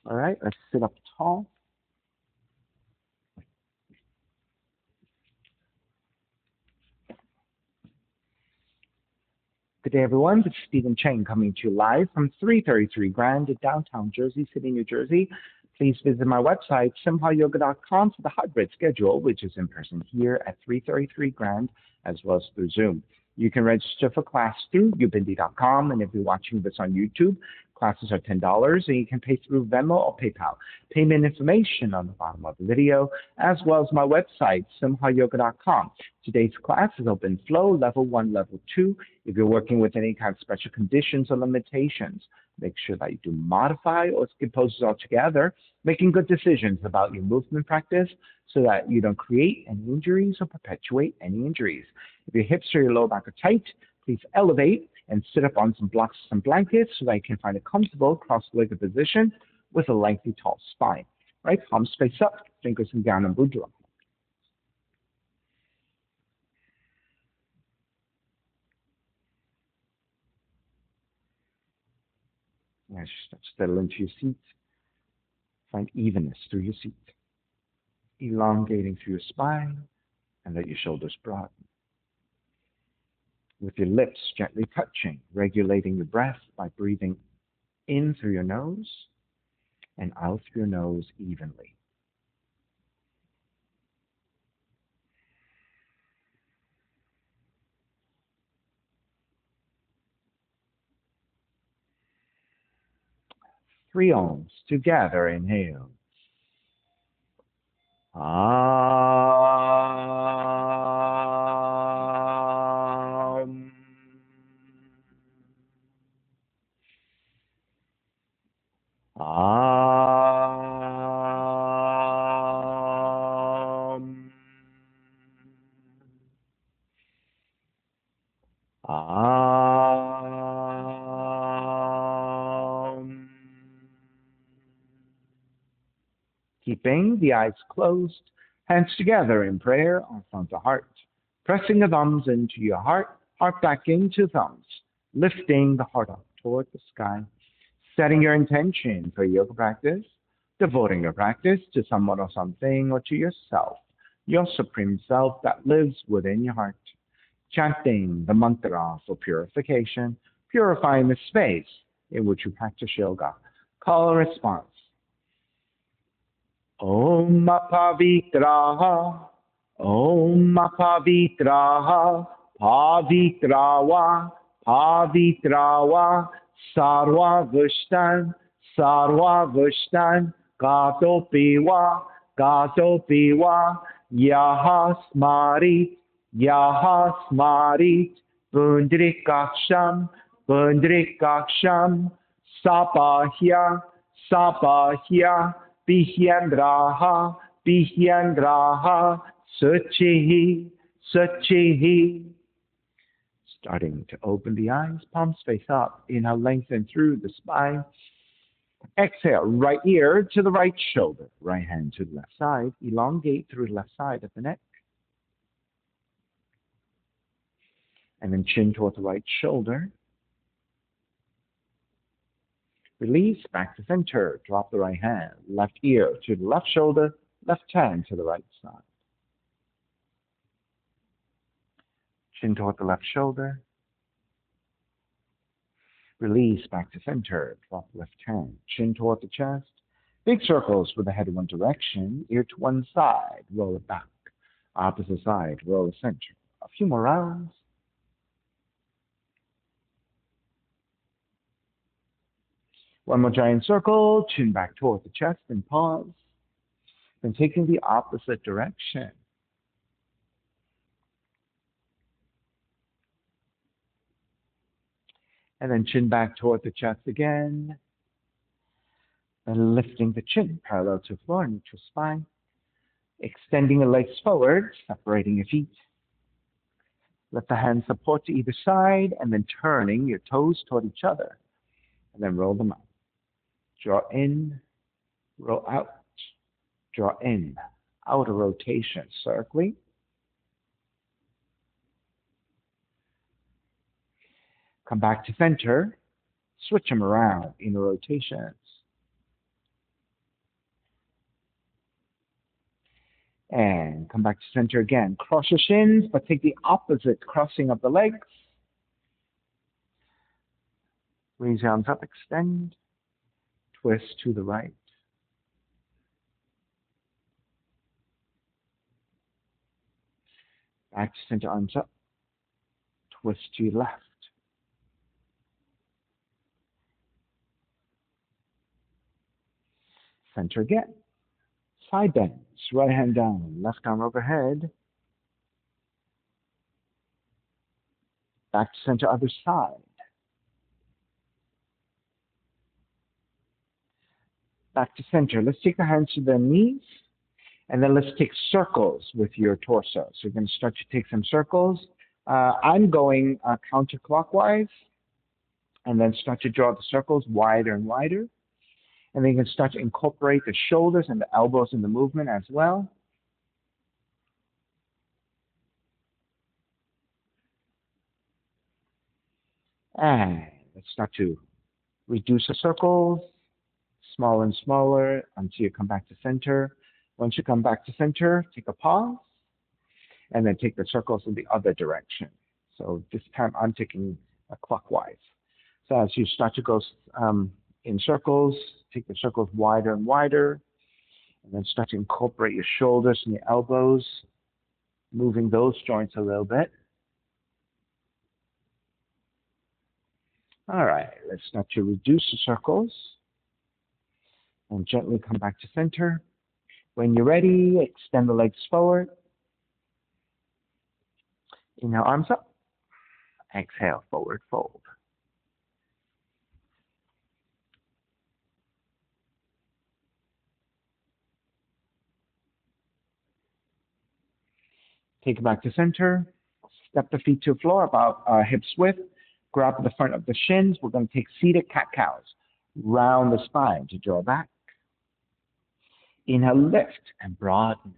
All right, let's sit up tall. Good day, everyone. This is Stephen Chang coming to you live from 333 Grand in downtown Jersey City, New Jersey. Please visit my website, simhayoga.com, for the hybrid schedule, which is in person here at 333 Grand, as well as through Zoom. You can register for class through ubindi.com, and if you're watching this on YouTube, classes are $10, and you can pay through Venmo or PayPal. Payment information on the bottom of the video, as well as my website, simhayoga.com. Today's class is open flow, level 1, level 2. If you're working with any kind of special conditions or limitations, make sure that you do modify or skip poses altogether, making good decisions about your movement practice so that you don't create any injuries or perpetuate any injuries. If your hips or your lower back are tight, please elevate and sit up on some blocks or some blankets so that you can find a comfortable cross-legged position with a lengthy, tall spine. Right, palms face up, fingers in down and mudra. As you settle into your seat, find evenness through your seat, elongating through your spine, and let your shoulders broaden. With your lips gently touching, regulating your breath by breathing in through your nose and out through your nose evenly. Three ohms together. Inhale. Keeping the eyes closed, hands together in prayer on front to heart, pressing the thumbs into your heart, heart back into thumbs, lifting the heart up toward the sky, setting your intention for yoga practice, devoting your practice to someone or something or to yourself, your supreme self that lives within your heart, chanting the mantra for purification, purifying the space in which you practice yoga. Call a response. Om Pavitraha, Om Pavitraha, Pavitrawa, Pavitrawa, Sarva Vushtan, Sarva Vushtan, Gatopiwa, Gatopiwa, Yaha Smarit, Yaha Smarit, Pundrikaksham, Pundrikaksham, Sapahya, Sapahya, Bihyandraha, Bihyandraha, Suchihi, Suchihi. Starting to open the eyes, palms face up. Inhale, lengthen through the spine. Exhale, right ear to the right shoulder, right hand to the left side. Elongate through the left side of the neck. And then chin toward the right shoulder. Release back to center. Drop the right hand. Left ear to the left shoulder. Left hand to the right side. Chin toward the left shoulder. Release back to center. Drop the left hand. Chin toward the chest. Big circles with the head in one direction. Ear to one side. Roll it back. Opposite side. Roll the center. A few more rounds. One more giant circle, chin back toward the chest and pause. Then taking the opposite direction. And then chin back toward the chest again. And lifting the chin parallel to the floor, neutral spine. Extending your legs forward, separating your feet. Let the hands support to either side, and then turning your toes toward each other. And then roll them out. Draw in, roll out, draw in. Outer rotation, circling. Come back to center. Switch them around, inner rotations. And come back to center again. Cross your shins, but take the opposite crossing of the legs. Raise your arms up, extend. Twist to the right. Back to center, arms up. Twist to your left. Center again. Side bends. Right hand down. Left arm overhead. Back to center, other side. Back to center. Let's take the hands to the knees. And then let's take circles with your torso. So you're going to start to take some circles. I'm going counterclockwise. And then start to draw the circles wider and wider. And then you can start to incorporate the shoulders and the elbows in the movement as well. And let's start to reduce the circles, smaller and smaller until you come back to center. Once you come back to center, take a pause, and then take the circles in the other direction. So this time I'm taking clockwise. So as you start to go in circles, take the circles wider and wider, and then start to incorporate your shoulders and your elbows, moving those joints a little bit. All right, let's start to reduce the circles and gently come back to center. When you're ready, extend the legs forward. Inhale, arms up. Exhale, forward fold. Take it back to center. Step the feet to the floor about hips width. Grab the front of the shins. We're going to take seated cat-cows. Round the spine to draw back. Inhale, lift and broaden.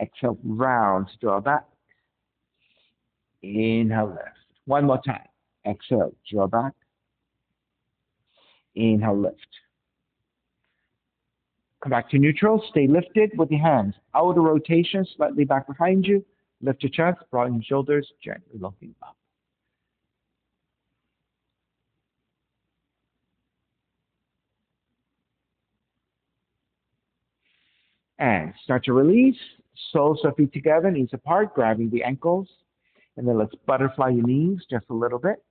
Exhale, round to draw back. Inhale, lift. One more time. Exhale, draw back. Inhale, lift. Come back to neutral. Stay lifted with your hands. Outer rotation, slightly back behind you. Lift your chest, broaden your shoulders, gently looking up. And start to release. Soles of feet together, knees apart, grabbing the ankles. And then let's butterfly your knees just a little bit.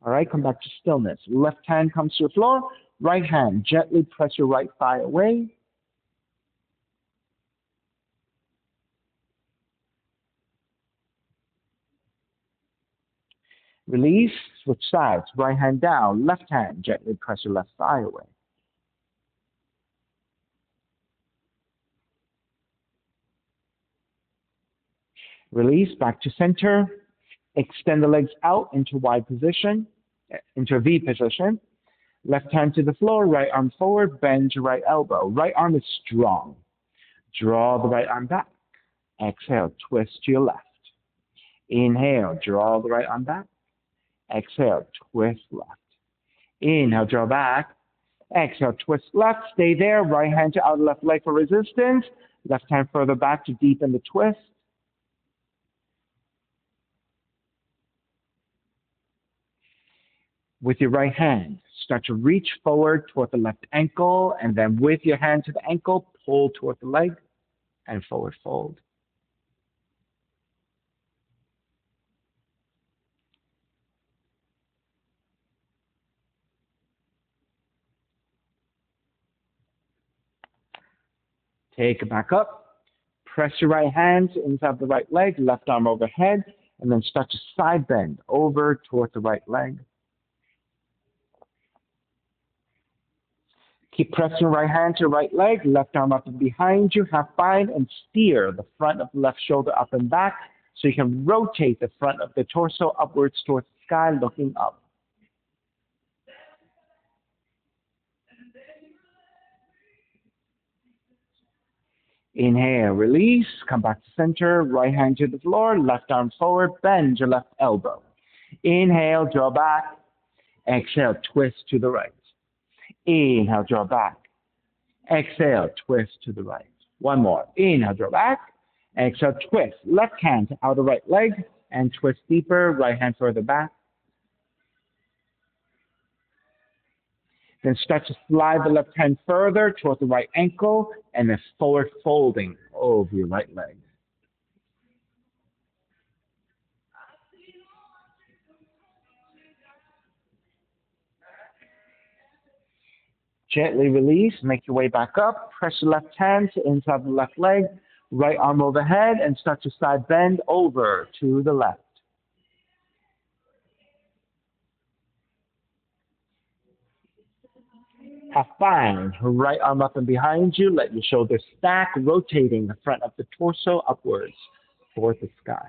All right, come back to stillness. Left hand comes to the floor. Right hand, gently press your right thigh away. Release, switch sides. Right hand down, left hand, gently press your left thigh away. Release, back to center. Extend the legs out into wide position, into a V position. Left hand to the floor, right arm forward, bend your right elbow. Right arm is strong. Draw the right arm back. Exhale, twist to your left. Inhale, draw the right arm back. Exhale, twist left. Inhale, draw back. Exhale, twist left. Stay there. Right hand to outer left leg for resistance. Left hand further back to deepen the twist. With your right hand, start to reach forward toward the left ankle, and then with your hand to the ankle, pull toward the leg and forward fold. Take it back up. Press your right hand inside the right leg, left arm overhead, and then start to side bend over toward the right leg. Keep pressing right hand to right leg, left arm up and behind you, half bind, and steer the front of the left shoulder up and back so you can rotate the front of the torso upwards towards the sky, looking up. Inhale, release, come back to center, right hand to the floor, left arm forward, bend your left elbow. Inhale, draw back. Exhale, twist to the right. Inhale, draw back. Exhale, twist to the right. One more. Inhale, draw back. Exhale, twist. Left hand to outer right leg and twist deeper. Right hand further back. Then start to slide the left hand further toward the right ankle and then forward folding over your right leg. Gently release, make your way back up. Press your left hand to inside the left leg, right arm overhead, and start to side bend over to the left. Have fun. Right arm up and behind you. Let your shoulders stack, rotating the front of the torso upwards toward the sky.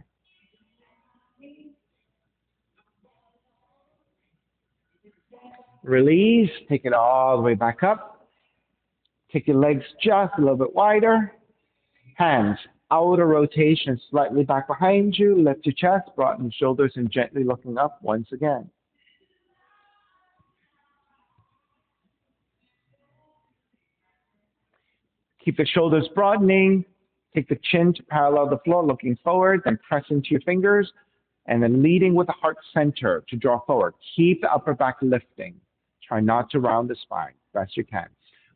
Release. Take it all the way back up. Take your legs just a little bit wider. Hands, outer rotation slightly back behind you. Lift your chest, broaden your shoulders, and gently looking up once again. Keep the shoulders broadening. Take the chin to parallel the floor, looking forward, then press into your fingers, and then leading with the heart center to draw forward. Keep the upper back lifting. Try not to round the spine, best you can.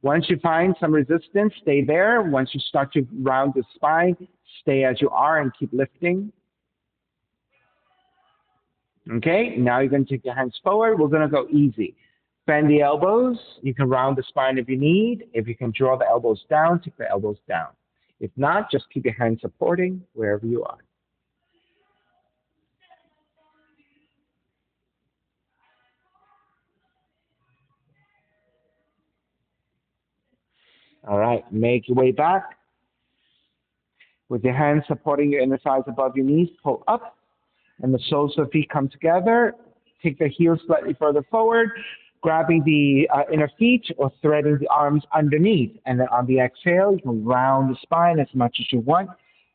Once you find some resistance, stay there. Once you start to round the spine, stay as you are and keep lifting. Okay, now you're going to take your hands forward. We're going to go easy. Bend the elbows. You can round the spine if you need. If you can draw the elbows down, take the elbows down. If not, just keep your hands supporting wherever you are. All right, make your way back. With your hands supporting your inner thighs above your knees, pull up, and the soles of the feet come together. Take the heels slightly further forward, grabbing the inner feet or threading the arms underneath. And then on the exhale, you can round the spine as much as you want.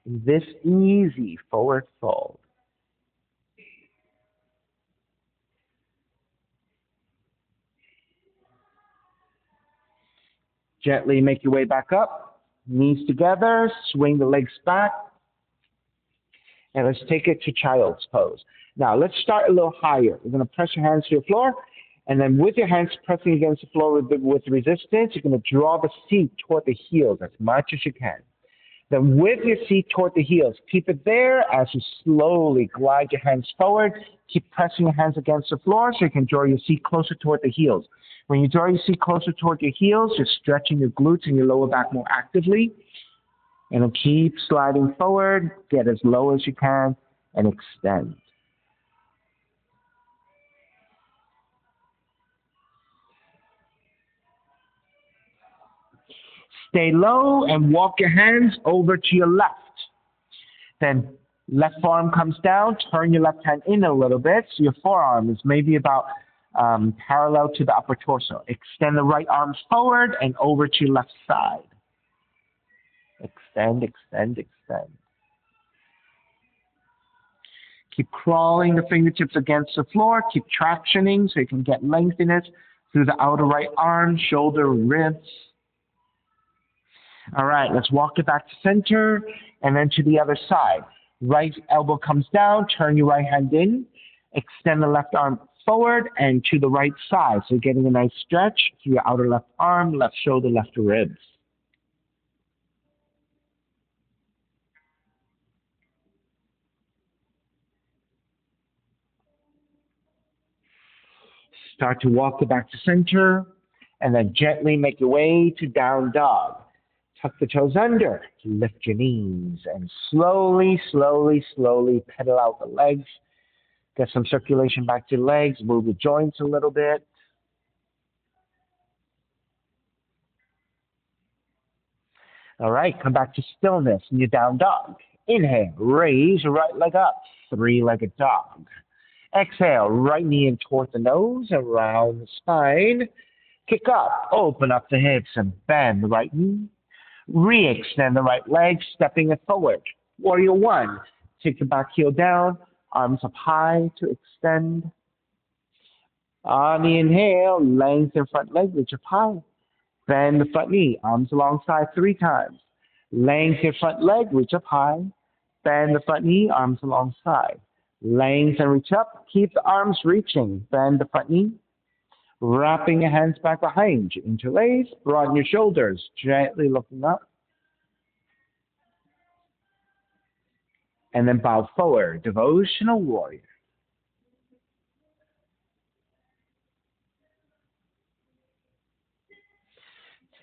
This easy forward fold. Gently make your way back up, knees together, swing the legs back, and let's take it to child's pose. Now let's start a little higher. You're going to press your hands to your floor, and then with your hands pressing against the floor with resistance, you're going to draw the seat toward the heels as much as you can. Then with your seat toward the heels, keep it there as you slowly glide your hands forward. Keep pressing your hands against the floor so you can draw your seat closer toward the heels. When you draw your seat closer toward your heels, you're stretching your glutes and your lower back more actively. And then keep sliding forward, get as low as you can, and extend. Stay low and walk your hands over to your left. Then left forearm comes down, turn your left hand in a little bit so your forearm is maybe about parallel to the upper torso. Extend the right arms forward and over to your left side. Extend, extend, extend. Keep crawling the fingertips against the floor. Keep tractioning so you can get lengthiness through the outer right arm, shoulder, ribs. All right, let's walk it back to center and then to the other side. Right elbow comes down, turn your right hand in, extend the left arm forward and to the right side. So getting a nice stretch through your outer left arm, left shoulder, left ribs. Start to walk it back to center and then gently make your way to down dog. Tuck the toes under, lift your knees, and slowly, slowly, slowly pedal out the legs. Get some circulation back to your legs, move the joints a little bit. All right, come back to stillness in your down dog. Inhale, raise your right leg up, three-legged dog. Exhale, right knee in toward the nose, around the spine. Kick up, open up the hips, and bend the right knee. Re-extend the right leg, stepping it forward. Warrior one, take the back heel down, arms up high to extend. On the inhale, lengthen front leg, reach up high. Bend the front knee, arms alongside 3 times. Lengthen front leg, reach up high. Bend the front knee, arms alongside. Lengthen, reach up. Keep the arms reaching. Bend the front knee. Wrapping your hands back behind you. Interlace. Broaden your shoulders. Gently looking up. And then bow forward. Devotional warrior.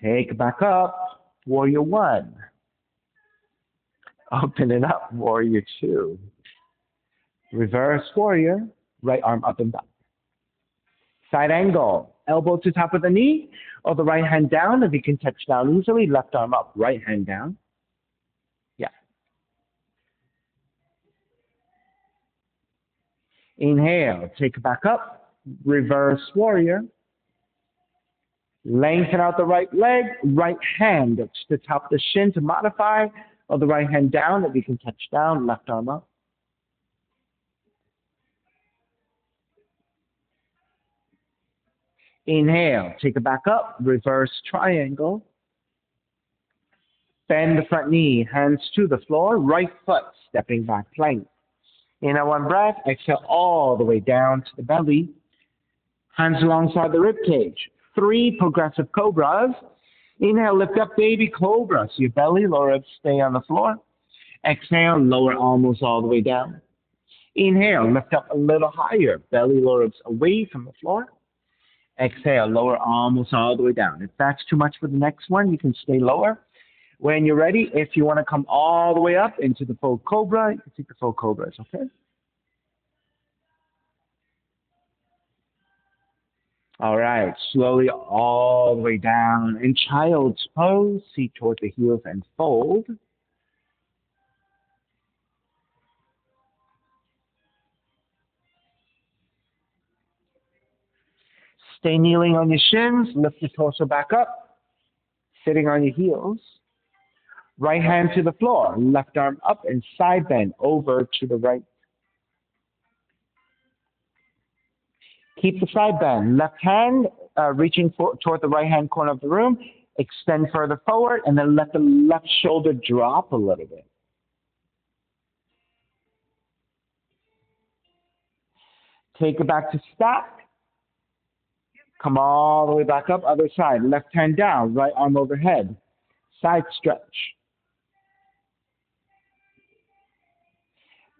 Take it back up. Warrior 1. Open it up. Warrior 2. Reverse warrior. Right arm up and back. Side angle. Elbow to top of the knee or the right hand down. If you can touch down easily, left arm up, right hand down. Yeah. Inhale. Take it back up. Reverse warrior. Lengthen out the right leg. Right hand to the top of the shin to modify. Or the right hand down. If you can touch down, left arm up. Inhale, take it back up, reverse triangle. Bend the front knee, hands to the floor, right foot stepping back plank. Inhale 1 breath, exhale all the way down to the belly. Hands alongside the rib cage. 3 progressive cobras. Inhale, lift up baby cobra. So your belly, lower ribs stay on the floor. Exhale, lower almost all the way down. Inhale, lift up a little higher. Belly, lower ribs away from the floor. Exhale, lower almost all the way down. If that's too much for the next one, you can stay lower. When you're ready, if you want to come all the way up into the full cobra, you can take the full cobras, okay? All right, slowly all the way down. In child's pose, seat toward the heels and fold. Stay kneeling on your shins, lift your torso back up, sitting on your heels. Right hand to the floor, left arm up and side bend over to the right. Keep the side bend. Left hand reaching toward the right hand corner of the room. Extend further forward and then let the left shoulder drop a little bit. Take it back to stack. Come all the way back up, other side. Left hand down, right arm overhead. Side stretch.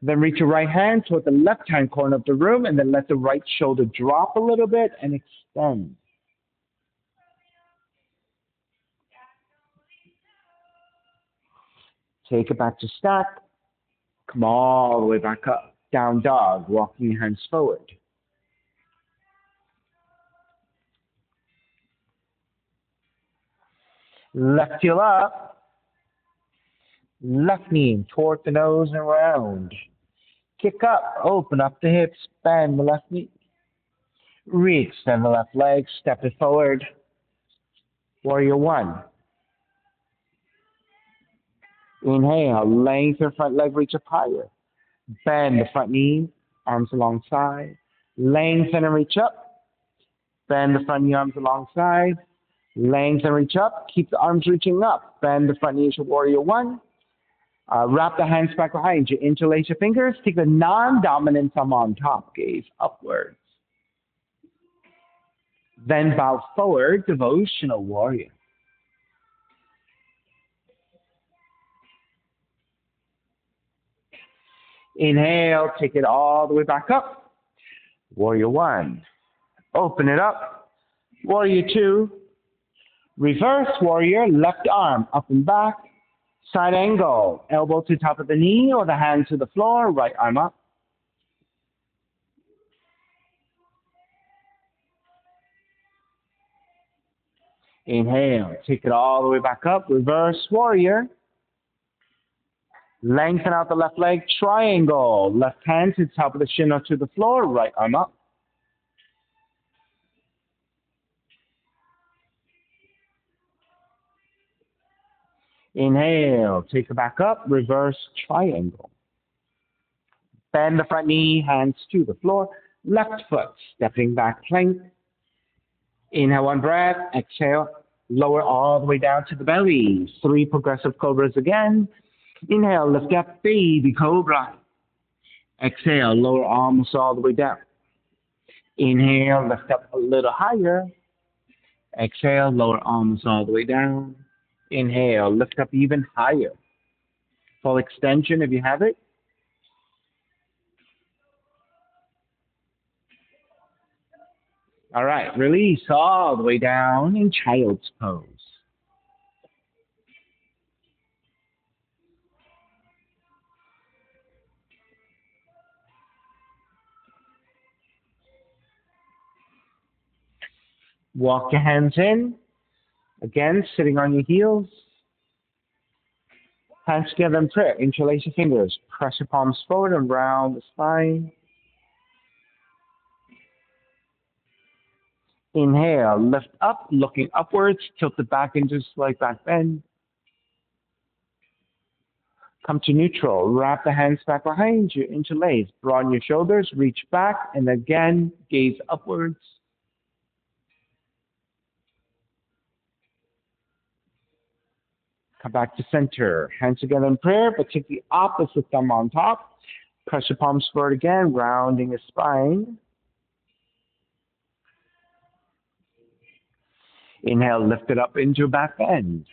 Then reach your right hand toward the left hand corner of the room and then let the right shoulder drop a little bit and extend. Take it back to stack. Come all the way back up. Down dog, walking your hands forward. Left heel up. Left knee toward the nose and around. Kick up, open up the hips, bend the left knee. Re-extend the left leg, step it forward. Warrior 1. Inhale, lengthen front leg, reach up higher. Bend the front knee, arms alongside. Lengthen and reach up. Bend the front knee, arms alongside. Lengthen, reach up. Keep the arms reaching up. Bend the front knee to warrior 1. Wrap the hands back behind you. Interlace your fingers. Take the non-dominant thumb on top. Gaze upwards. Then bow forward, devotional warrior. Inhale, take it all the way back up. Warrior 1. Open it up. Warrior 2. Reverse warrior, left arm up and back. Side angle, elbow to top of the knee or the hand to the floor, right arm up. Inhale, take it all the way back up. Reverse warrior. Lengthen out the left leg, triangle. Left hand to the top of the shin or to the floor, right arm up. Inhale, take it back up, reverse triangle. Bend the front knee, hands to the floor. Left foot, stepping back plank. Inhale one breath, exhale, lower all the way down to the belly. 3 progressive cobras again. Inhale, lift up, baby cobra. Exhale, lower almost all the way down. Inhale, lift up a little higher. Exhale, lower almost all the way down. Inhale, lift up even higher. Full extension if you have it. All right, release all the way down in child's pose. Walk your hands in. Again, sitting on your heels. Hands together in prayer. Interlace your fingers. Press your palms forward and round the spine. Inhale, lift up, looking upwards, tilt the back into slight back bend. Come to neutral, wrap the hands back behind you, interlace, broaden your shoulders, reach back, and again, gaze upwards. Come back to center, hands together in prayer, but take the opposite thumb on top. Press your palms forward again, rounding the spine. Inhale, lift it up into a back bend.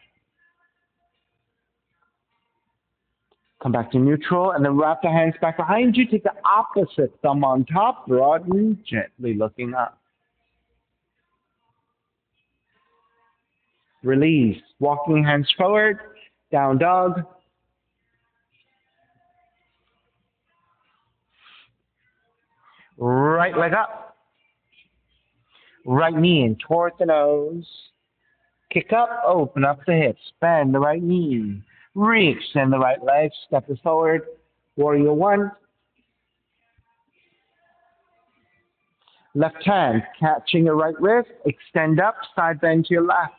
Come back to neutral, and then wrap the hands back behind you. Take the opposite thumb on top, broaden, gently looking up. Release, walking hands forward, down dog. Right leg up. Right knee in towards the nose. Kick up, open up the hips, bend the right knee. Re-extend the right leg, step it forward. Warrior one. Left hand catching your right wrist, extend up, side bend to your left.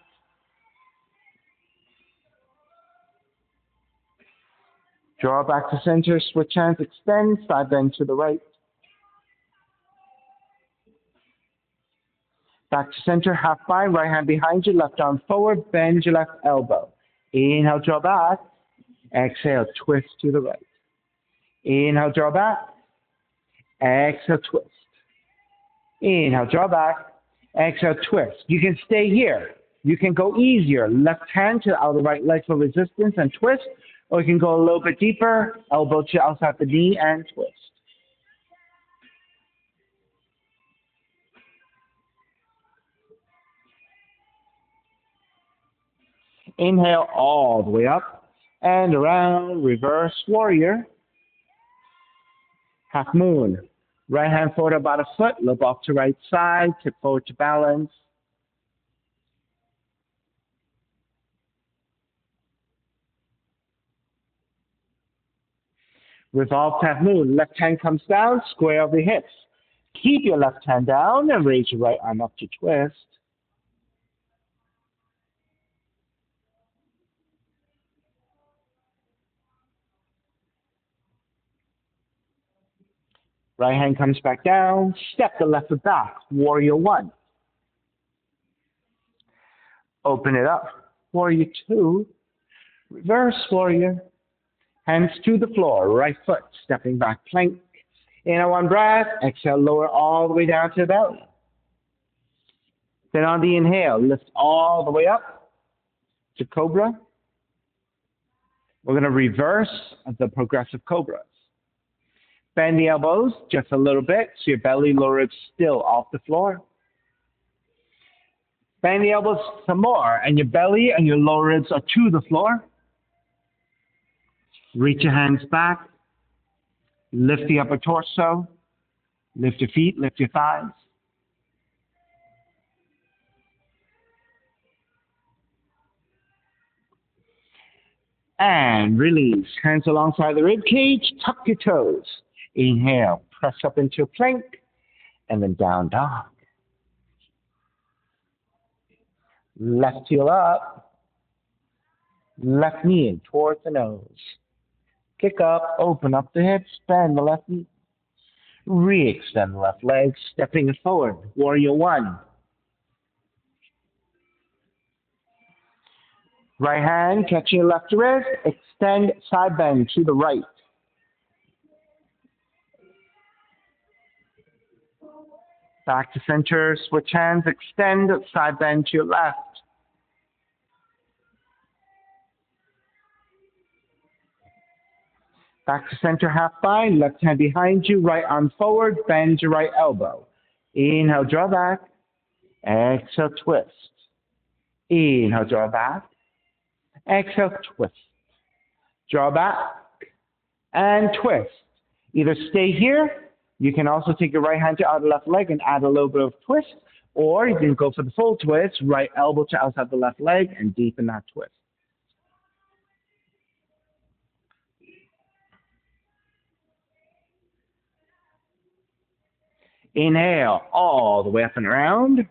Draw back to center, switch hands, extend, side bend to the right. Back to center, half bind, right hand behind you, left arm forward, bend your left elbow. Inhale, draw back. Exhale, twist to the right. Inhale, draw back. Exhale, twist. Inhale, draw back. Exhale, twist. You can stay here. You can go easier. Left hand to the outer right leg for resistance and twist. Or you can go a little bit deeper, elbow to outside the knee and twist. Inhale all the way up and around, reverse warrior. Half moon. Right hand forward about a foot, look off to right side, tip forward to balance. Revolve half moon. Left hand comes down, square over the hips. Keep your left hand down and raise your right arm up to twist. Right hand comes back down, step the left foot back, warrior one. Open it up, warrior two, reverse warrior. Hands to the floor, right foot, stepping back plank. Inhale one breath, exhale, lower all the way down to the belly. Then on the inhale, lift all the way up to cobra. We're going to reverse the progressive cobras. Bend the elbows just a little bit so your belly lower is still off the floor. Bend the elbows some more and your belly and your lower ribs are to the floor. Reach your hands back. Lift the upper torso. Lift your feet, lift your thighs. And release. Hands alongside the rib cage. Tuck your toes. Inhale. Press up into a plank. And then down dog. Left heel up. Left knee in towards the nose. Kick up. Open up the hips. Bend the left knee. Re-extend the left leg, stepping it forward. Warrior one. Right hand catching your left wrist, extend side bend to the right. Back to center, switch hands, extend side bend to your left. Back to center, half bind, left hand behind you, right arm forward, bend your right elbow. Inhale, draw back. Exhale, twist. Inhale, draw back. Exhale, twist. Draw back and twist. Either stay here, you can also take your right hand to outer left leg and add a little bit of twist, or you can go for the full twist, right elbow to outside the left leg and deepen that twist. Inhale, all the way up and around.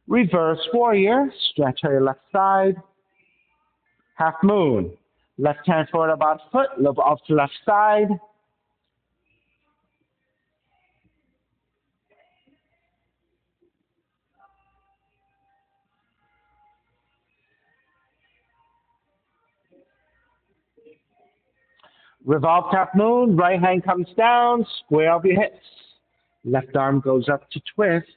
Reverse warrior, stretch out your left side. Half moon, left hand forward about foot, look off to left side. Revolve half moon, right hand comes down, square off your hips. Left arm goes up to twist.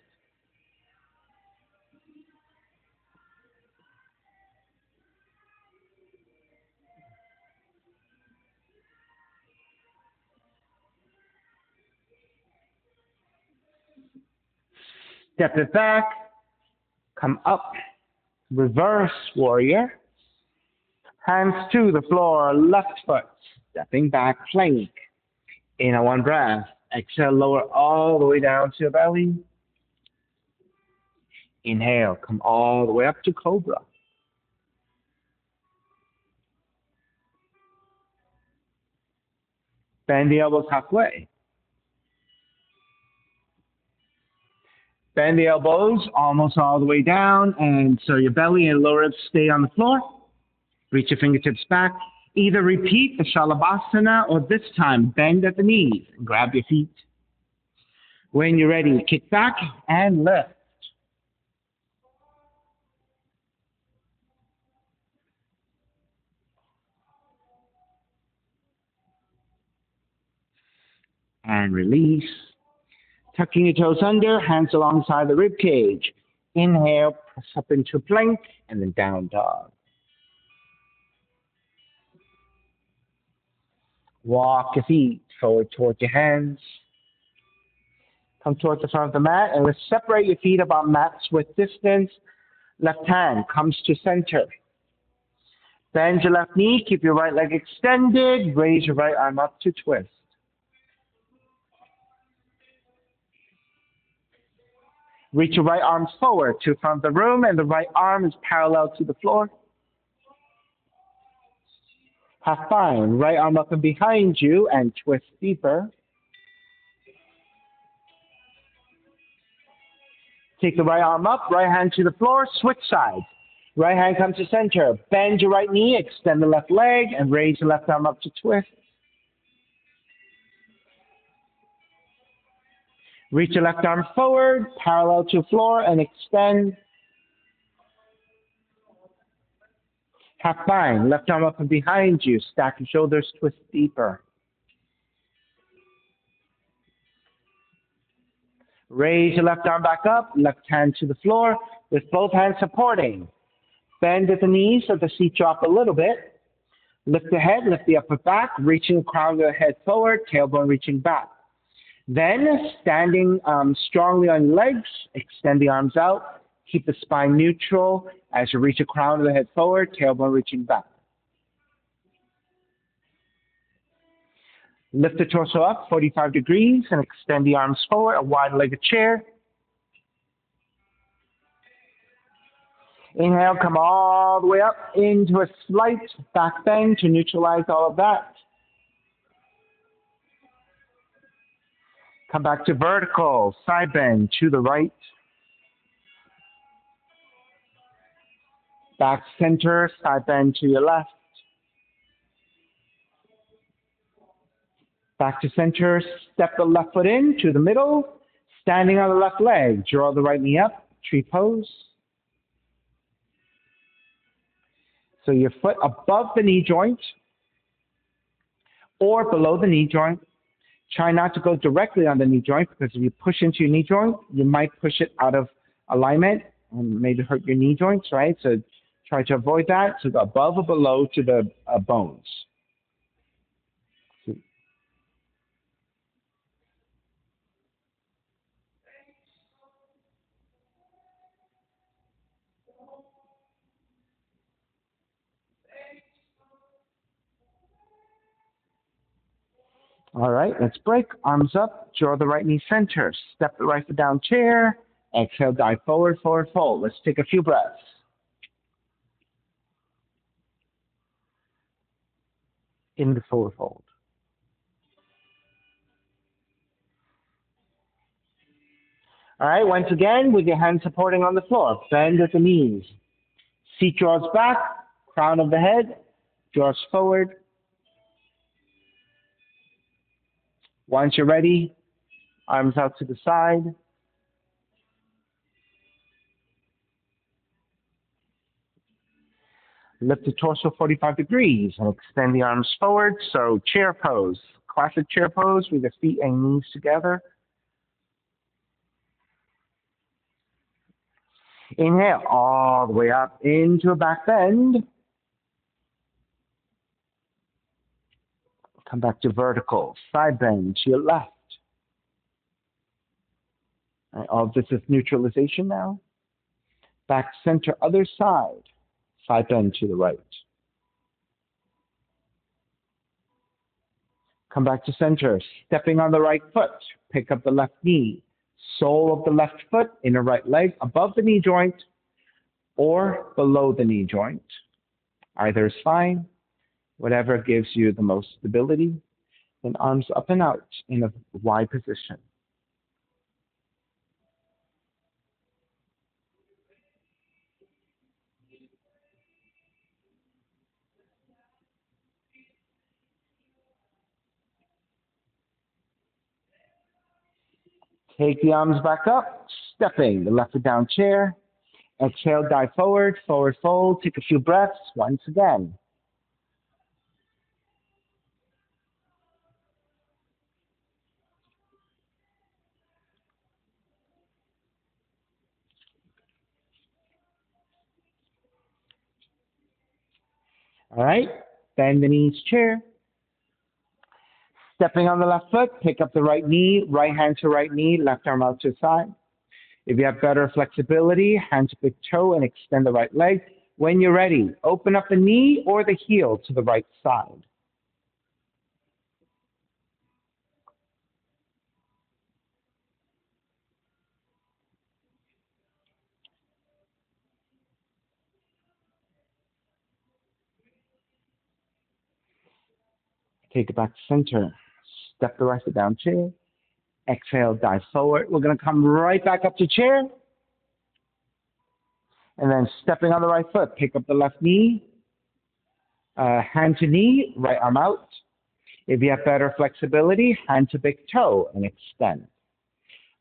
Step it back, come up, reverse warrior. Hands to the floor, left foot, stepping back, plank. Inhale, one breath. Exhale, lower all the way down to your belly. Inhale, come all the way up to cobra. Bend the elbows halfway. Bend the elbows almost all the way down, and so your belly and lower ribs stay on the floor. Reach your fingertips back. Either repeat the Shalabhasana, or this time bend at the knees and grab your feet. When you're ready, kick back and lift. And release. Tucking your toes under, hands alongside the rib cage. Inhale, press up into plank, and then down dog. Walk your feet forward towards your hands. Come towards the front of the mat, and let's separate your feet about mat's width distance. Left hand comes to center. Bend your left knee, keep your right leg extended, raise your right arm up to twist. Reach your right arm forward to front of the room, and the right arm is parallel to the floor. Half bind, right arm up and behind you, and twist deeper. Take the right arm up, right hand to the floor, switch sides. Right hand comes to center. Bend your right knee, extend the left leg, and raise the left arm up to twist. Reach your left arm forward, parallel to the floor, and extend. Half bind, left arm up and behind you. Stack your shoulders, twist deeper. Raise your left arm back up, left hand to the floor, with both hands supporting. Bend at the knees so the seat drop a little bit. Lift the head, lift the upper back, reaching the crown of the head forward, tailbone reaching back. Then, standing strongly on your legs, extend the arms out. Keep the spine neutral as you reach the crown of the head forward, tailbone reaching back. Lift the torso up 45 degrees and extend the arms forward, a wide-legged chair. Inhale, come all the way up into a slight back bend to neutralize all of that. Come back to vertical, side bend to the right. Back center, side bend to your left. Back to center, step the left foot in to the middle, standing on the left leg. Draw the right knee up, tree pose. So your foot above the knee joint or below the knee joint. Try not to go directly on the knee joint because if you push into your knee joint, you might push it out of alignment and maybe hurt your knee joints, right? So try to avoid that. So go above or below to the bones. All right, let's break. Arms up, draw the right knee center. Step the right foot down, chair. Exhale, dive forward, forward, fold. Let's take a few breaths. Into forward fold. All right, once again, with your hands supporting on the floor, bend at the knees. Seat draws back, crown of the head draws forward. Once you're ready, arms out to the side. Lift the torso 45 degrees and extend the arms forward. So chair pose, classic chair pose with the feet and knees together. Inhale all the way up into a back bend. Come back to vertical, side bend to your left. Right, all of this is neutralization now. Back center, other side. Side bend to the right. Come back to center, stepping on the right foot. Pick up the left knee. Sole of the left foot, inner right leg, above the knee joint or below the knee joint. Either is fine. Whatever gives you the most stability. Then arms up and out in a Y position. Take the arms back up, stepping the left foot down, chair. Exhale, dive forward, forward fold. Take a few breaths once again. All right, bend the knees, chair. Stepping on the left foot, pick up the right knee, right hand to right knee, left arm out to the side. If you have better flexibility, hand to big toe and extend the right leg. When you're ready, open up the knee or the heel to the right side. Take it back to center. Step the right foot down, chair. Exhale, dive forward. We're going to come right back up to chair. And then stepping on the right foot, pick up the left knee, hand to knee, right arm out. If you have better flexibility, hand to big toe and extend.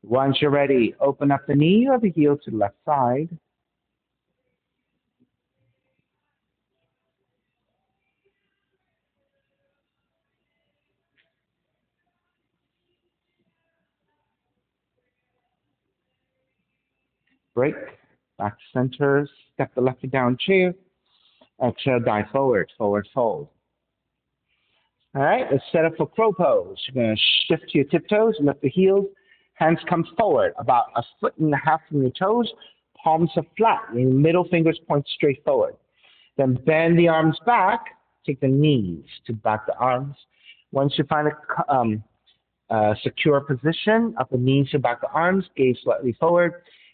Once you're ready, open up the knee or the heel to the left side. Break, back to center, step the left foot down, chair. Exhale, dive forward, forward fold. All right, let's set up for crow pose. You're going to shift to your tiptoes, lift the heels, hands come forward, about 1.5 feet from your toes, palms are flat, your middle fingers point straight forward. Then bend the arms back, take the knees to back the arms. Once you find a secure position of the knees to back the arms, gaze slightly forward,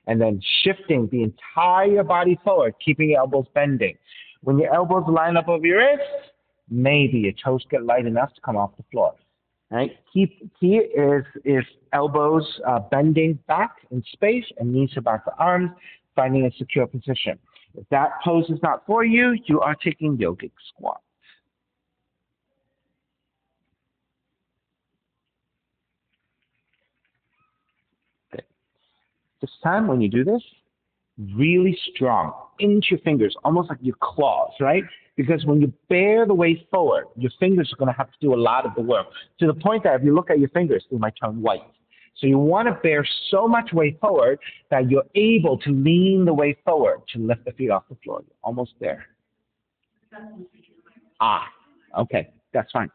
and then shifting the entire body forward, keeping your elbows bending. When your elbows line up over your wrists, maybe your toes get light enough to come off the floor. Right? Key is elbows bending back in space and knees to back the arms, finding a secure position. If that pose is not for you, you are taking yogic squat. This time when you do this, really strong into your fingers, almost like your claws, right? Because when you bear the weight forward, your fingers are going to have to do a lot of the work to the point that if you look at your fingers, they might turn white. So you want to bear so much weight forward that you're able to lean the weight forward to lift the feet off the floor. You're almost there. Ah, okay, that's fine.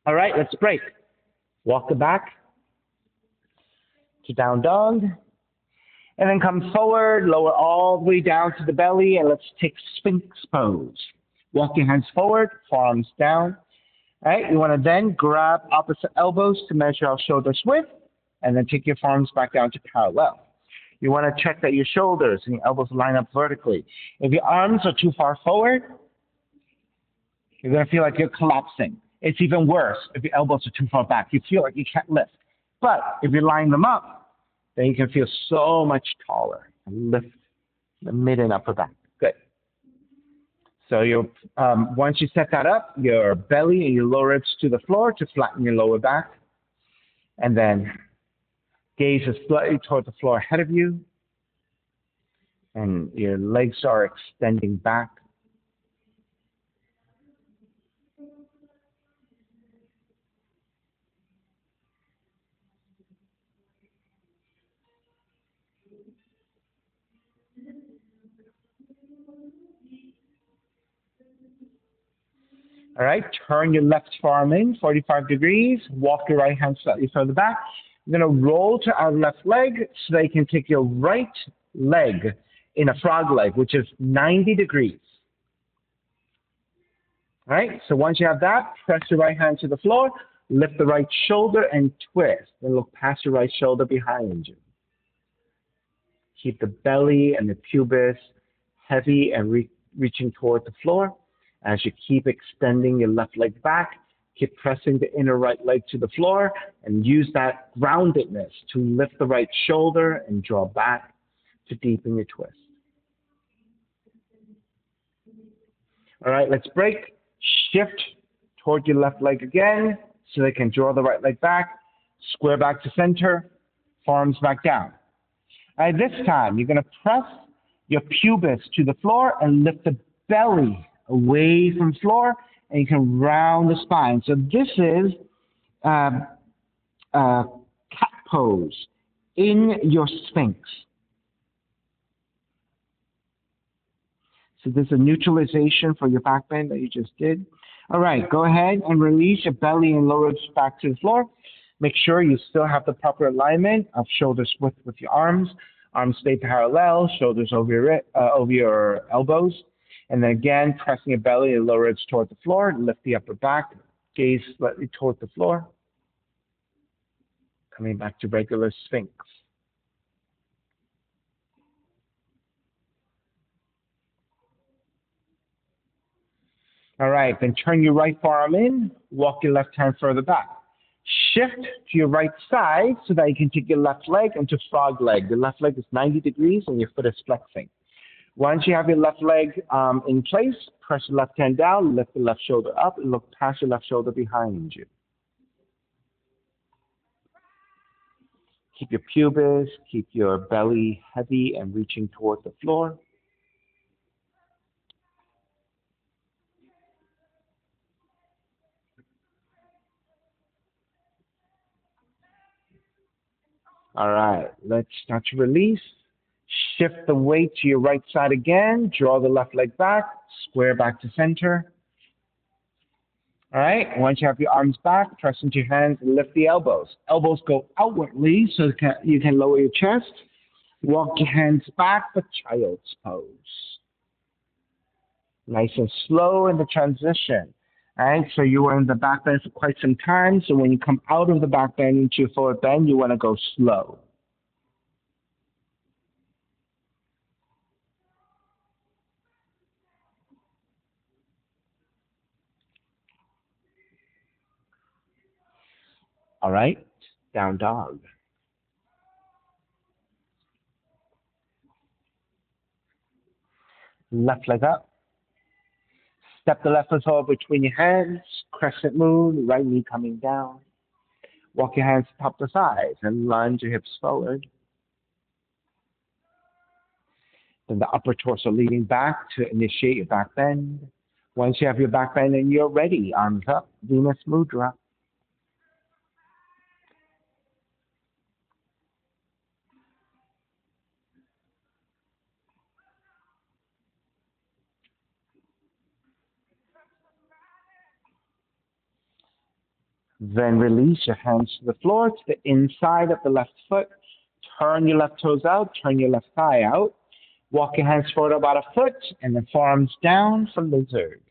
All right, let's break. Walk the back to down dog. And then come forward, lower all the way down to the belly, and let's take Sphinx pose. Walk your hands forward, forearms down. All right, you want to then grab opposite elbows to measure our shoulders width, and then take your forearms back down to parallel. You want to check that your shoulders and your elbows line up vertically. If your arms are too far forward, you're going to feel like you're collapsing. It's even worse if your elbows are too far back. You feel like you can't lift. But if you line them up, then you can feel so much taller and lift the mid and upper back. Good. So you once you set that up, your belly and your lower ribs to the floor to flatten your lower back. And then gaze is slightly toward the floor ahead of you. And your legs are extending back. All right, turn your left forearm in 45 degrees. Walk your right hand slightly further back. You're going to roll to our left leg so that you can take your right leg in a frog leg, which is 90 degrees. All right, so once you have that, press your right hand to the floor, lift the right shoulder and twist. Then look past your right shoulder behind you. Keep the belly and the pubis heavy and reaching toward the floor. As you keep extending your left leg back, keep pressing the inner right leg to the floor and use that groundedness to lift the right shoulder and draw back to deepen your twist. All right, let's break. Shift toward your left leg again so they can draw the right leg back, square back to center, forearms back down. All right, this time you're going to press your pubis to the floor and lift the belly away from floor, and you can round the spine. So this is cat pose in your Sphinx. So this is a neutralization for your back bend that you just did. All right, go ahead and release your belly and lower ribs back to the floor. Make sure you still have the proper alignment of shoulders width with your arms. Arms stay parallel, shoulders over your elbows. And then again, pressing your belly and lower ribs toward the floor, lift the upper back, gaze slightly toward the floor. Coming back to regular Sphinx. All right, then turn your right forearm in, walk your left hand further back. Shift to your right side so that you can take your left leg into frog leg. The left leg is 90 degrees and your foot is flexing. Once you have your left leg in place, press your left hand down, lift the left shoulder up, and look past your left shoulder behind you. Keep your pubis, keep your belly heavy and reaching toward the floor. All right, let's start to release. Shift the weight to your right side again. Draw the left leg back. Square back to center. All right. Once you have your arms back, press into your hands and lift the elbows. Elbows go outwardly so you can lower your chest. Walk your hands back for child's pose. Nice and slow in the transition. All right. So you were in the back bend for quite some time. So when you come out of the back bend into your forward bend, you want to go slow. All right, down dog. Left leg up. Step the left foot forward between your hands. Crescent moon, right knee coming down. Walk your hands top to thighs and lunge your hips forward. Then the upper torso leaning back to initiate your back bend. Once you have your back bend and you're ready, arms up, Venus Mudra. Then release your hands to the floor, to the inside of the left foot. Turn your left toes out, turn your left thigh out. Walk your hands forward about a foot, and then forearms down for lizard.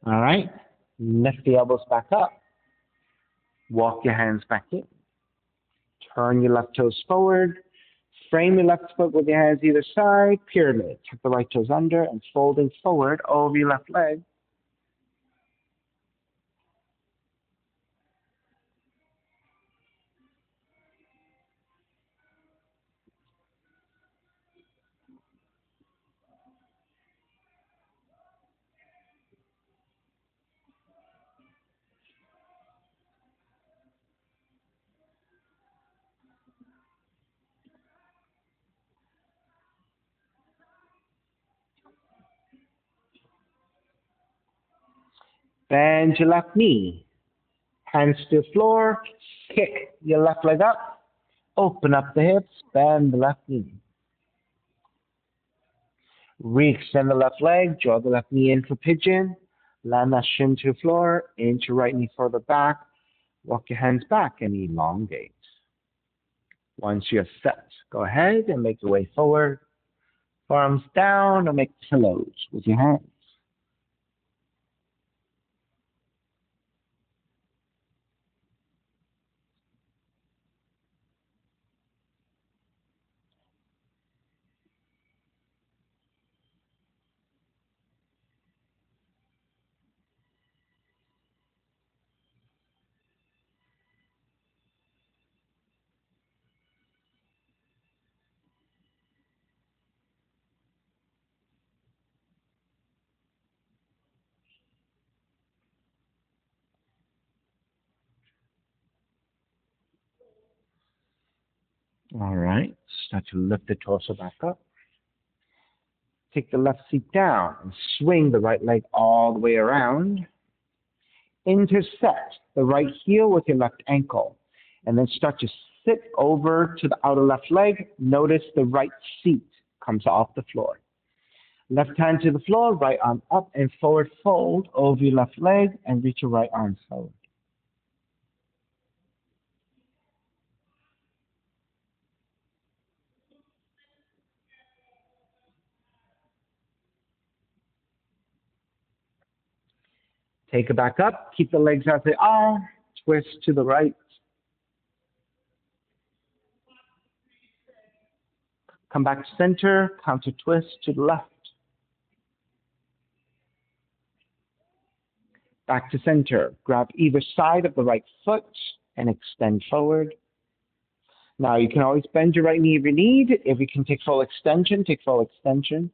All right. Lift the elbows back up. Walk your hands back in. Turn your left toes forward. Frame your left foot with your hands either side. Pyramid. Tuck the right toes under and folding forward over your left leg. Bend your left knee. Hands to the floor. Kick your left leg up. Open up the hips. Bend the left knee. Re-extend the left leg. Draw the left knee in for pigeon. Land that shin to the floor. Inch your right knee further back. Walk your hands back and elongate. Once you're set, go ahead and make your way forward. Forearms down and make pillows with your hands. All right, start to lift the torso back up. Take the left seat down and swing the right leg all the way around. Intersect the right heel with your left ankle. And then start to sit over to the outer left leg. Notice the right seat comes off the floor. Left hand to the floor, right arm up and forward fold over your left leg and reach your right arm forward. Take it back up. Keep the legs as they are. Twist to the right. Come back to center. Counter twist to the left. Back to center. Grab either side of the right foot and extend forward. Now you can always bend your right knee if you need. If you can take full extension, take full extension.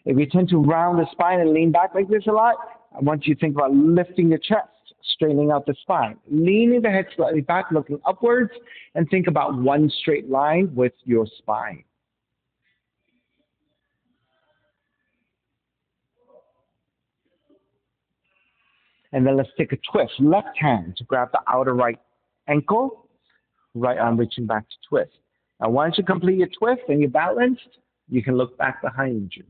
If you tend to round the spine and lean back like this a lot, I want you to think about lifting your chest, straightening out the spine, leaning the head slightly back, looking upwards, and think about one straight line with your spine. And then let's take a twist. Left hand to grab the outer right ankle, right arm reaching back to twist. Now once you complete your twist and you're balanced, you can look back behind you.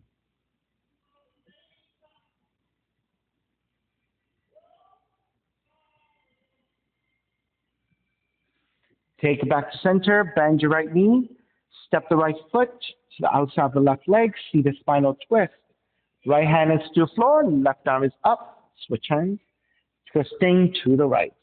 Take it back to center, bend your right knee, step the right foot to the outside of the left leg, see the spinal twist. Right hand is to the floor, left arm is up. Switch hands, twisting to the right.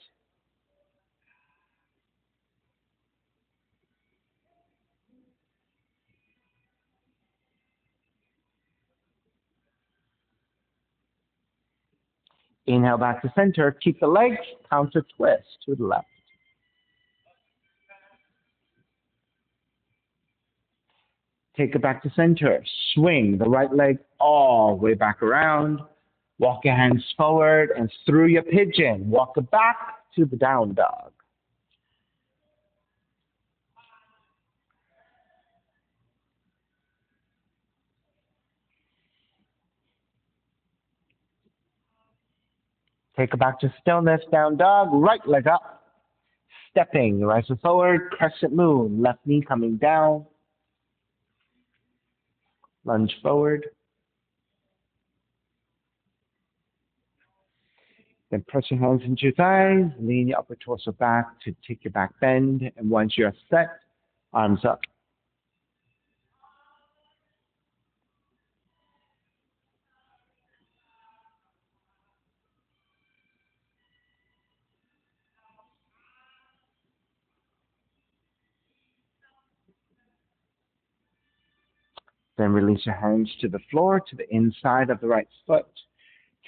Inhale back to center. Keep the legs, counter twist to the left. Take it back to center. Swing the right leg all the way back around. Walk your hands forward and through your pigeon. Walk it back to the down dog. Take it back to stillness, down dog, right leg up. Stepping, rising forward, crescent moon, left knee coming down. Lunge forward. Then press your hands into your thighs, lean your upper torso back to take your back bend. And once you're set, arms up. Then release your hands to the floor, to the inside of the right foot.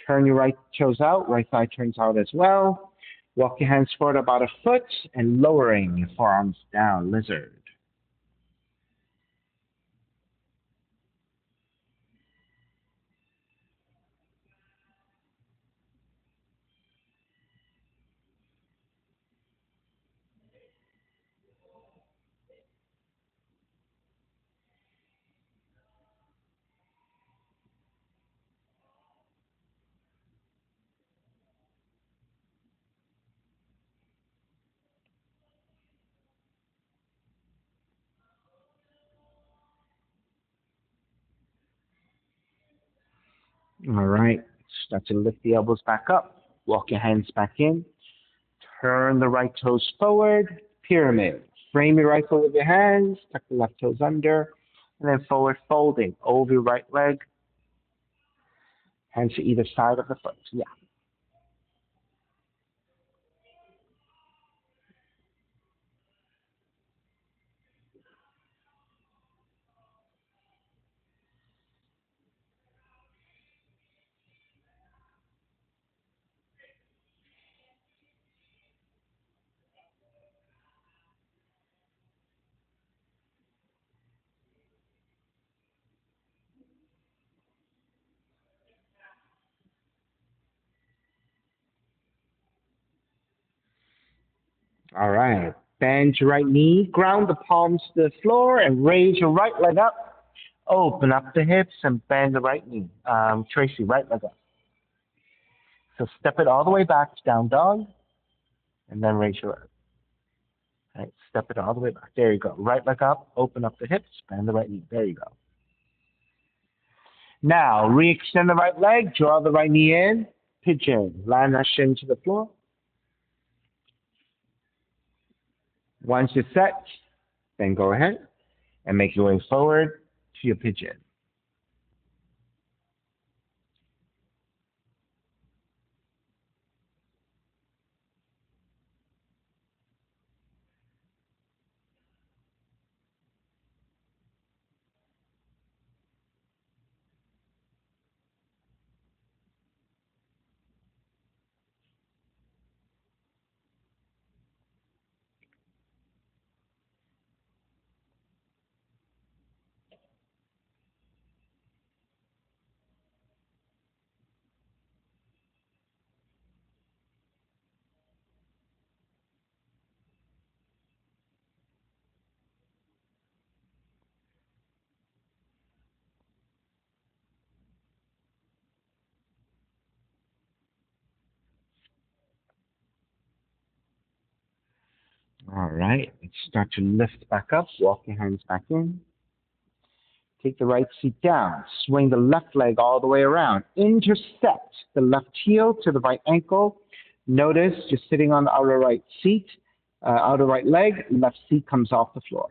Turn your right toes out, right thigh turns out as well. Walk your hands forward about a foot and lowering your forearms down, lizard. All right, start to lift the elbows back up. Walk your hands back in. Turn the right toes forward, pyramid. Frame your right foot with your hands, tuck the left toes under, and then forward folding over your right leg. Hands to either side of the foot. Yeah. All right. Bend your right knee, ground the palms to the floor, and raise your right leg up. Open up the hips and bend the right knee. Tracy, right leg up. So step it all the way back, down dog, and then raise your leg. All right, step it all the way back. There you go. Right leg up, open up the hips, bend the right knee. There you go. Now, re-extend the right leg, draw the right knee in, pigeon, land that shin to the floor. Once you're set, then go ahead and make your way forward to your pigeon. All right, let's start to lift back up. Walk your hands back in. Take the right seat down. Swing the left leg all the way around. Intercept the left heel to the right ankle. Notice you're sitting on the outer right seat, outer right leg. Left seat comes off the floor.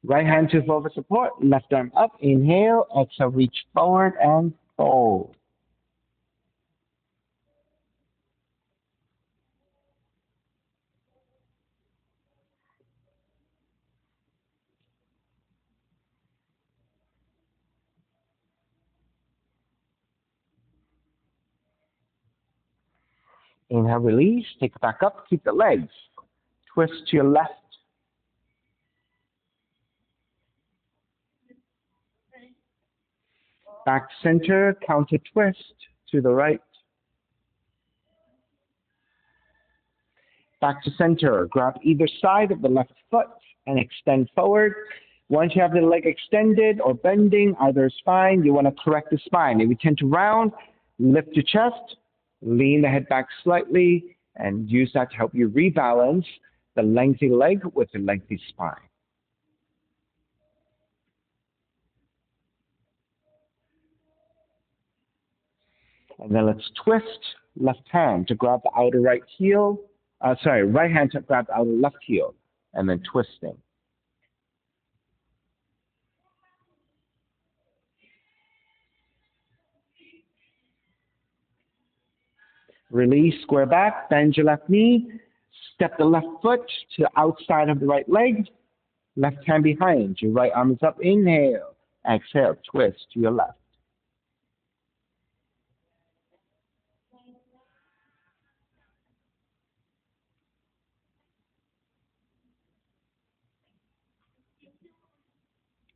Right hand to forward support. Left arm up. Inhale. Exhale, reach forward and Fold. Inhale, release. Take it back up. Keep the legs. Twist to your left. Back center, counter twist to the right. Back to center. Grab either side of the left foot and extend forward. Once you have the leg extended or bending, either is fine. You want to correct the spine. If you tend to round, lift your chest, lean the head back slightly, and use that to help you rebalance the lengthy leg with the lengthy spine. And then let's twist left hand to grab the outer right heel. Right hand to grab the outer left heel, and then twisting. Release, square back, bend your left knee, step the left foot to the outside of the right leg, left hand behind, your right arm is up, inhale, exhale, twist to your left.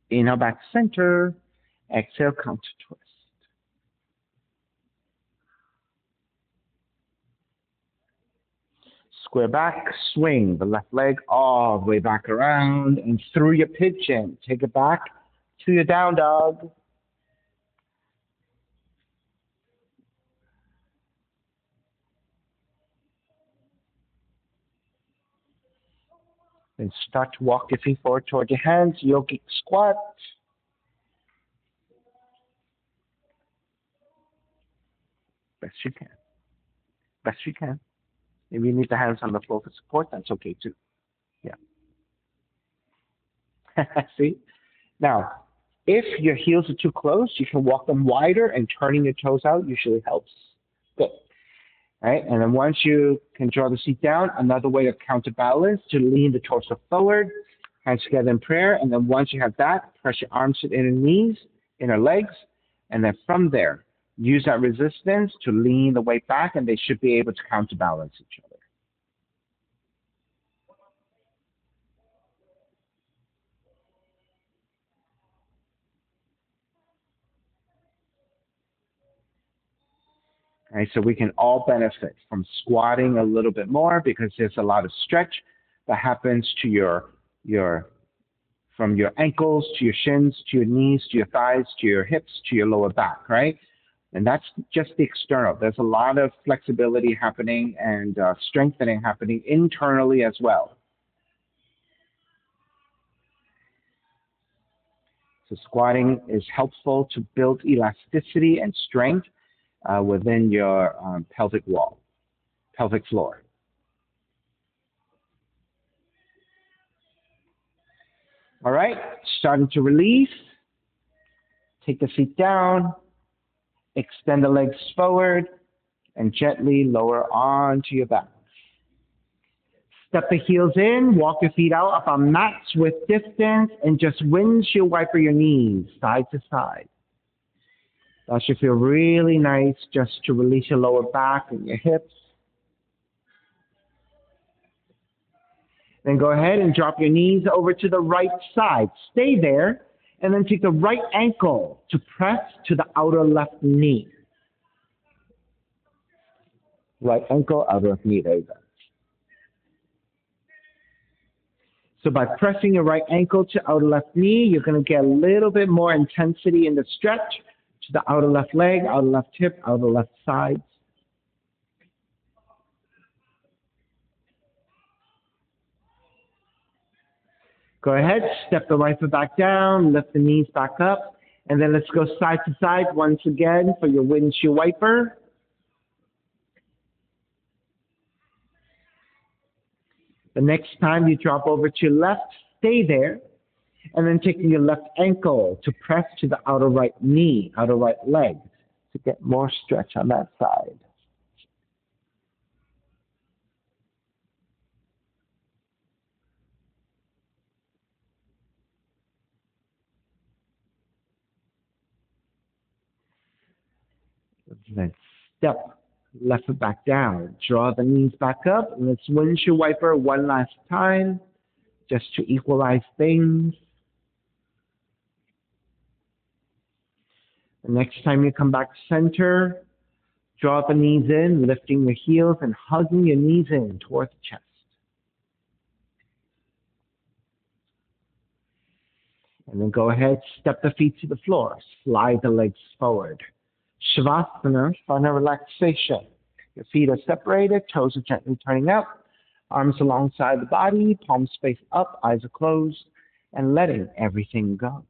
Inhale, back center, exhale, counter twist. Square back, swing the left leg all the way back around and through your pigeon. Take it back to your down dog. Then start to walk your feet forward toward your hands, yogic squat. Best you can. Best you can. If you need the hands on the floor for support, that's okay too. Yeah. See? Now, if your heels are too close, you can walk them wider, and turning your toes out usually helps. Good. All right, and then once you can draw the seat down, another way to counterbalance, to lean the torso forward, hands together in prayer, and then once you have that, press your arms to the inner knees, inner legs, and then from there, use that resistance to lean the weight back, and they should be able to counterbalance each other. All right, so we can all benefit from squatting a little bit more because there's a lot of stretch that happens to from your ankles to your shins, to your knees, to your thighs, to your hips, to your lower back, right? And that's just the external. There's a lot of flexibility happening and strengthening happening internally as well. So squatting is helpful to build elasticity and strength within your pelvic wall, pelvic floor. All right, starting to release. Take the feet down, extend the legs forward, and gently lower onto your back. Step the heels in, walk your feet out up on mats with distance, and just windshield wiper your knees side to side. That should feel really nice just to release your lower back and your hips. Then go ahead and drop your knees over to the right side. Stay there, and then take the right ankle to press to the outer left knee. Right ankle, outer left knee, there you go. So by pressing your right ankle to outer left knee, you're going to get a little bit more intensity in the stretch to the outer left leg, outer left hip, outer left side. Go ahead, step the right foot back down, lift the knees back up, and then let's go side to side once again for your windshield wiper. The next time you drop over to your left, stay there, and then taking your left ankle to press to the outer right knee, outer right leg. to get more stretch on that side. Then step left foot back down. Draw the knees back up. And let's windshield wiper one last time just to equalize things. The next time you come back to center, draw the knees in, lifting the heels and hugging your knees in towards the chest. And then go ahead, step the feet to the floor, slide the legs forward. Shavasana, fun and relaxation. Your feet are separated, toes are gently turning up, arms alongside the body, palms face up, eyes are closed, and letting everything go.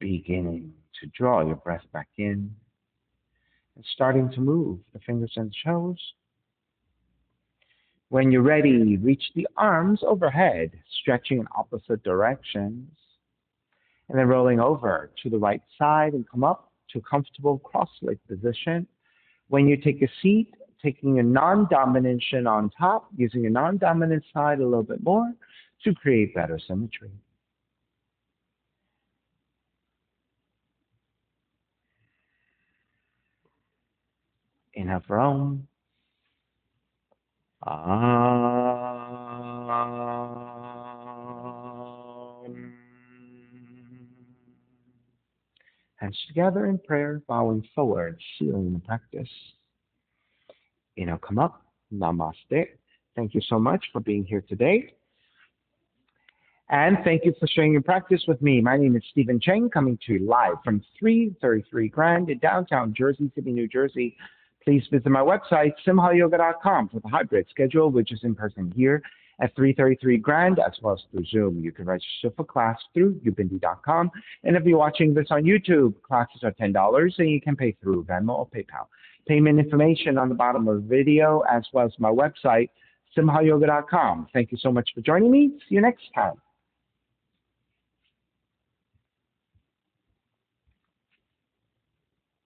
Beginning to draw your breath back in and starting to move the fingers and toes. When you're ready, reach the arms overhead, stretching in opposite directions, and then rolling over to the right side and come up to a comfortable cross-leg position. When you take a seat, taking a non-domination on top, using a non-dominant side a little bit more to create better symmetry. Inhale for Om. Hands together in prayer, bowing forward, sealing the practice. Inhale, come up. Namaste. Thank you so much for being here today. And thank you for sharing your practice with me. My name is Stephen Cheng, coming to you live from 333 Grand in downtown Jersey City, New Jersey. Please visit my website, simhayoga.com, for the hybrid schedule, which is in person here at 333 Grand, as well as through Zoom. You can register for class through ubindi.com. And if you're watching this on YouTube, classes are $10, and you can pay through Venmo or PayPal. Payment information on the bottom of the video, as well as my website, simhayoga.com. Thank you so much for joining me. See you next time.